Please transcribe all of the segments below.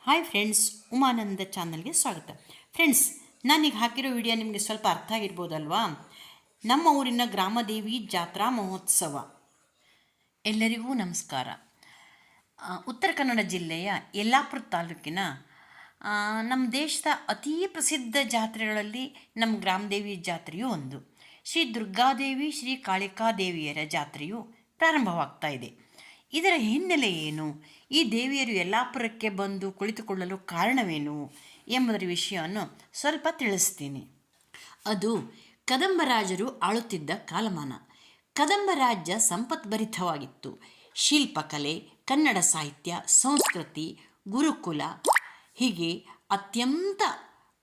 Hi friends, Umananda ಚಾನಲ್ಗೆ ಸ್ವಾಗತ. Friends, ನಾನೀಗ ಹಾಕಿರೋ ವಿಡಿಯೋ ನಿಮಗೆ ಸ್ವಲ್ಪ ಅರ್ಥ ಆಗಿರ್ಬೋದಲ್ವಾ. ನಮ್ಮ ಊರಿನ ಗ್ರಾಮದೇವಿ ಜಾತ್ರಾ ಮಹೋತ್ಸವ. ಎಲ್ಲರಿಗೂ ನಮಸ್ಕಾರ. ಉತ್ತರ ಕನ್ನಡ ಜಿಲ್ಲೆಯ ಯಲ್ಲಾಪುರ ತಾಲೂಕಿನ ನಮ್ಮ ದೇಶದ ಅತೀ ಪ್ರಸಿದ್ಧ ಜಾತ್ರೆಗಳಲ್ಲಿ ನಮ್ಮ ಗ್ರಾಮದೇವಿ ಜಾತ್ರೆಯೂ ಒಂದು. ಶ್ರೀ ದುರ್ಗಾದೇವಿ, ಶ್ರೀ ಕಾಳಿಕಾದೇವಿಯರ ಜಾತ್ರೆಯು ಪ್ರಾರಂಭವಾಗ್ತಾ ಇದೆ. ಇದರ ಹಿನ್ನೆಲೆ ಏನು, ಈ ದೇವಿಯರು ಯಲ್ಲಾಪುರಕ್ಕೆ ಬಂದು ಕುಳಿತುಕೊಳ್ಳಲು ಕಾರಣವೇನು ಎಂಬುದರ ವಿಷಯವನ್ನು ಸ್ವಲ್ಪ ತಿಳಿಸ್ತೀನಿ. ಅದು ಕದಂಬರಾಜರು ಆಳುತ್ತಿದ್ದ ಕಾಲಮಾನ. ಕದಂಬ ರಾಜ್ಯ ಸಂಪತ್ಭರಿತವಾಗಿತ್ತು. ಶಿಲ್ಪಕಲೆ, ಕನ್ನಡ ಸಾಹಿತ್ಯ, ಸಂಸ್ಕೃತಿ, ಗುರುಕುಲ ಹೀಗೆ ಅತ್ಯಂತ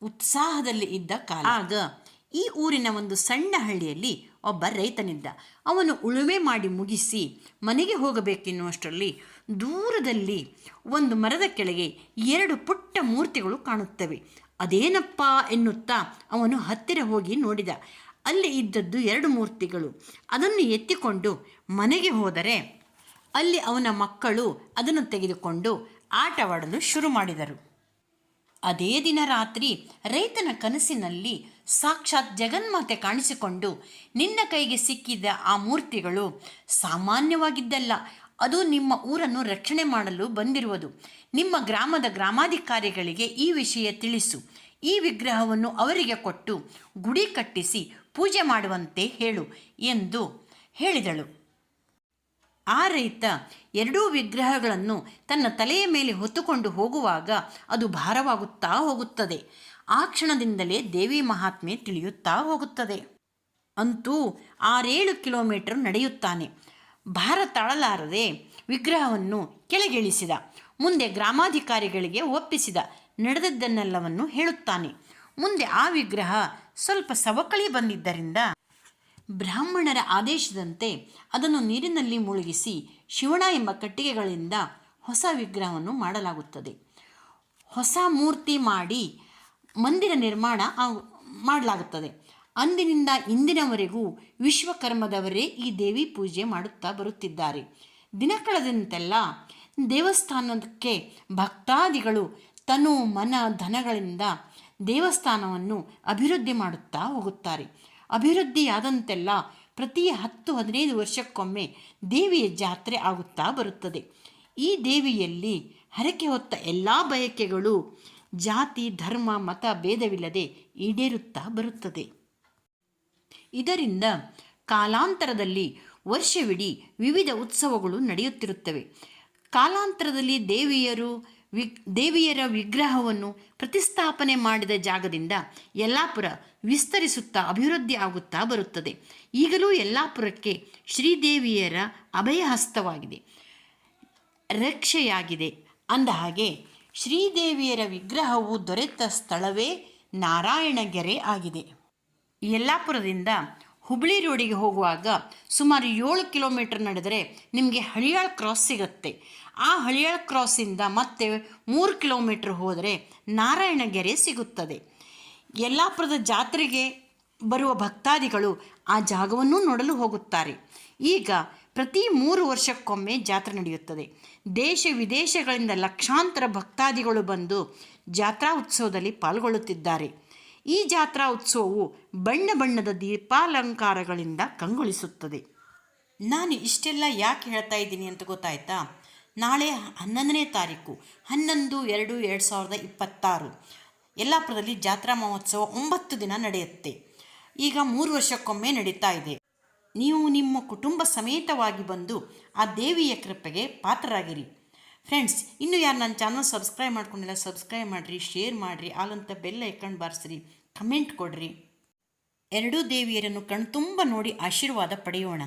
ಉತ್ಸಾಹದಲ್ಲಿ ಇದ್ದ ಕಾಲ. ಆಗ ಈ ಊರಿನ ಒಂದು ಸಣ್ಣ ಹಳ್ಳಿಯಲ್ಲಿ ಒಬ್ಬ ರೈತನಿದ್ದ. ಅವನು ಉಳುಮೆ ಮಾಡಿ ಮುಗಿಸಿ ಮನೆಗೆ ಹೋಗಬೇಕೆನ್ನುವಷ್ಟರಲ್ಲಿ ದೂರದಲ್ಲಿ ಒಂದು ಮರದ ಕೆಳಗೆ 2 ಪುಟ್ಟ ಮೂರ್ತಿಗಳು ಕಾಣುತ್ತವೆ. ಅದೇನಪ್ಪ ಎನ್ನುತ್ತಾ ಅವನು ಹತ್ತಿರ ಹೋಗಿ ನೋಡಿದ. ಅಲ್ಲಿ ಇದ್ದದ್ದು 2 ಮೂರ್ತಿಗಳು. ಅದನ್ನು ಎತ್ತಿಕೊಂಡು ಮನೆಗೆ ಹೋದರೆ ಅಲ್ಲಿ ಅವನ ಮಕ್ಕಳು ಅದನ್ನು ತೆಗೆದುಕೊಂಡು ಆಟವಾಡಲು ಶುರು ಮಾಡಿದರು. ಅದೇ ದಿನ ರಾತ್ರಿ ರೈತನ ಕನಸಿನಲ್ಲಿ ಸಾಕ್ಷಾತ್ ಜಗನ್ಮಾತೆ ಕಾಣಿಸಿಕೊಂಡು, ನಿನ್ನ ಕೈಗೆ ಸಿಕ್ಕಿದ ಆ ಮೂರ್ತಿಗಳು ಸಾಮಾನ್ಯವಾಗಿದ್ದಲ್ಲ, ಅದು ನಿಮ್ಮ ಊರನ್ನು ರಕ್ಷಣೆ ಮಾಡಲು ಬಂದಿರುವುದು. ನಿಮ್ಮ ಗ್ರಾಮದ ಗ್ರಾಮಾಧಿಕಾರಿಗಳಿಗೆ ಈ ವಿಷಯ ತಿಳಿಸು. ಈ ವಿಗ್ರಹವನ್ನು ಅವರಿಗೆ ಕೊಟ್ಟು ಗುಡಿ ಕಟ್ಟಿಸಿ ಪೂಜೆ ಮಾಡುವಂತೆ ಹೇಳು ಎಂದು ಹೇಳಿದಳು. ಆ ರೈತ 2 ವಿಗ್ರಹಗಳನ್ನು ತನ್ನ ತಲೆಯ ಮೇಲೆ ಹೊತ್ತುಕೊಂಡು ಹೋಗುವಾಗ ಅದು ಭಾರವಾಗುತ್ತಾ ಹೋಗುತ್ತದೆ. ಆ ಕ್ಷಣದಿಂದಲೇ ದೇವಿ ಮಹಾತ್ಮೆ ತಿಳಿಯುತ್ತಾ ಹೋಗುತ್ತದೆ. ಅಂತೂ 6-7 ಕಿಲೋಮೀಟರ್ ನಡೆಯುತ್ತಾನೆ. ಭಾರ ತಾಳಲಾರದೆ ವಿಗ್ರಹವನ್ನು ಕೆಳಗಿಳಿಸಿದ. ಮುಂದೆ ಗ್ರಾಮಾಧಿಕಾರಿಗಳಿಗೆ ಒಪ್ಪಿಸಿದ. ನಡೆದದ್ದನ್ನೆಲ್ಲವನ್ನು ಹೇಳುತ್ತಾನೆ. ಮುಂದೆ ಆ ವಿಗ್ರಹ ಸ್ವಲ್ಪ ಸವಕಳಿ ಬಂದಿದ್ದರಿಂದ ಬ್ರಾಹ್ಮಣರ ಆದೇಶದಂತೆ ಅದನ್ನು ನೀರಿನಲ್ಲಿ ಮುಳುಗಿಸಿ ಶಿವಣ ಎಂಬ ಕಟ್ಟಿಗೆಗಳಿಂದ ಹೊಸ ವಿಗ್ರಹವನ್ನು ಮಾಡಲಾಗುತ್ತದೆ. ಹೊಸ ಮೂರ್ತಿ ಮಾಡಿ ಮಂದಿರ ನಿರ್ಮಾಣ ಮಾಡಲಾಗುತ್ತದೆ. ಅಂದಿನಿಂದ ಇಂದಿನವರೆಗೂ ವಿಶ್ವಕರ್ಮದವರೇ ಈ ದೇವಿ ಪೂಜೆ ಮಾಡುತ್ತಾ ಬರುತ್ತಿದ್ದಾರೆ. ದಿನ ಕಳೆದಂತೆಲ್ಲ ದೇವಸ್ಥಾನಕ್ಕೆ ಭಕ್ತಾದಿಗಳು ತನು ಮನ ಧನಗಳಿಂದ ದೇವಸ್ಥಾನವನ್ನು ಅಭಿವೃದ್ಧಿ ಮಾಡುತ್ತಾ ಹೋಗುತ್ತಾರೆ. ಅಭಿವೃದ್ಧಿಯಾದಂತೆಲ್ಲ ಪ್ರತಿ 10-15 ವರ್ಷಕ್ಕೊಮ್ಮೆ ದೇವಿಯ ಜಾತ್ರೆ ಆಗುತ್ತಾ ಬರುತ್ತದೆ. ಈ ದೇವಿಯಲ್ಲಿ ಹರಕೆ ಹೊತ್ತ ಎಲ್ಲ ಬಯಕೆಗಳು ಜಾತಿ ಧರ್ಮ ಮತ ಭೇದವಿಲ್ಲದೆ ಈಡೇರುತ್ತಾ ಬರುತ್ತದೆ. ಇದರಿಂದ ಕಾಲಾಂತರದಲ್ಲಿ ವರ್ಷವಿಡೀ ವಿವಿಧ ಉತ್ಸವಗಳು ನಡೆಯುತ್ತಿರುತ್ತವೆ. ಕಾಲಾಂತರದಲ್ಲಿ ದೇವಿಯರ ವಿಗ್ರಹವನ್ನು ಪ್ರತಿಷ್ಠಾಪನೆ ಮಾಡಿದ ಜಾಗದಿಂದ ಯಲ್ಲಾಪುರ ವಿಸ್ತರಿಸುತ್ತಾ ಅಭಿವೃದ್ಧಿ ಆಗುತ್ತಾ ಬರುತ್ತದೆ. ಈಗಲೂ ಯಲ್ಲಾಪುರಕ್ಕೆ ಶ್ರೀದೇವಿಯರ ಅಭಯಹಸ್ತವಾಗಿದೆ, ರಕ್ಷೆಯಾಗಿದೆ. ಅಂದಹಾಗೆ ಶ್ರೀದೇವಿಯರ ವಿಗ್ರಹವು ದೊರೆತ ಸ್ಥಳವೇ ನಾರಾಯಣಗೆರೆ ಆಗಿದೆ. ಯಲ್ಲಾಪುರದಿಂದ ಹುಬ್ಬಳ್ಳಿ ರೋಡಿಗೆ ಹೋಗುವಾಗ ಸುಮಾರು 7 ಕಿಲೋಮೀಟರ್ ನಡೆದರೆ ನಿಮಗೆ ಹಳಿಯಾಳ್ ಕ್ರಾಸ್ ಸಿಗುತ್ತೆ. ಆ ಹಳಿಯಾಳ್ ಕ್ರಾಸಿಂದ ಮತ್ತೆ 3 ಕಿಲೋಮೀಟರ್ ಹೋದರೆ ನಾರಾಯಣಗೆರೆ ಸಿಗುತ್ತದೆ. ಯಲ್ಲಾಪುರದ ಜಾತ್ರೆಗೆ ಬರುವ ಭಕ್ತಾದಿಗಳು ಆ ಜಾಗವನ್ನು ನೋಡಲು ಹೋಗುತ್ತಾರೆ. ಈಗ ಪ್ರತಿ 3 ವರ್ಷಕ್ಕೊಮ್ಮೆ ಜಾತ್ರೆ ನಡೆಯುತ್ತದೆ. ದೇಶ ವಿದೇಶಗಳಿಂದ ಲಕ್ಷಾಂತರ ಭಕ್ತಾದಿಗಳು ಬಂದು ಜಾತ್ರಾ ಉತ್ಸವದಲ್ಲಿ ಪಾಲ್ಗೊಳ್ಳುತ್ತಿದ್ದಾರೆ. ಈ ಜಾತ್ರಾ ಉತ್ಸವವು ಬಣ್ಣ ಬಣ್ಣದ ದೀಪಾಲಂಕಾರಗಳಿಂದ ಕಂಗೊಳಿಸುತ್ತದೆ. ನಾನು ಇಷ್ಟೆಲ್ಲ ಯಾಕೆ ಹೇಳ್ತಾ ಇದ್ದೀನಿ ಅಂತ ಗೊತ್ತಾಯ್ತಾ? ನಾಳೆ 11ನೇ ತಾರೀಕು 11/2/2026 ಯಲ್ಲಾಪುರದಲ್ಲಿ ಜಾತ್ರಾ ಮಹೋತ್ಸವ 9 ದಿನ ನಡೆಯುತ್ತೆ. ಈಗ 3 ವರ್ಷಕ್ಕೊಮ್ಮೆ ನಡೀತಾ ಇದೆ. ನೀವು ನಿಮ್ಮ ಕುಟುಂಬ ಸಮೇತವಾಗಿ ಬಂದು ಆ ದೇವಿಯ ಕೃಪೆಗೆ ಪಾತ್ರರಾಗಿರಿ. ಫ್ರೆಂಡ್ಸ್, ಇನ್ನೂ ಯಾರು ನನ್ನ ಚಾನಲ್ ಸಬ್ಸ್ಕ್ರೈಬ್ ಮಾಡ್ಕೊಂಡಿಲ್ಲ, ಸಬ್ಸ್ಕ್ರೈಬ್ ಮಾಡಿರಿ, ಶೇರ್ ಮಾಡಿರಿ, ಆಲಂತ ಬೆಲ್ ಐಕನ್ ಬಾರಿಸ್ರಿ, ಕಮೆಂಟ್ ಕೊಡ್ರಿ. 2 ದೇವಿಯರನ್ನು ಕಣ್ತುಂಬ ನೋಡಿ ಆಶೀರ್ವಾದ ಪಡೆಯೋಣ.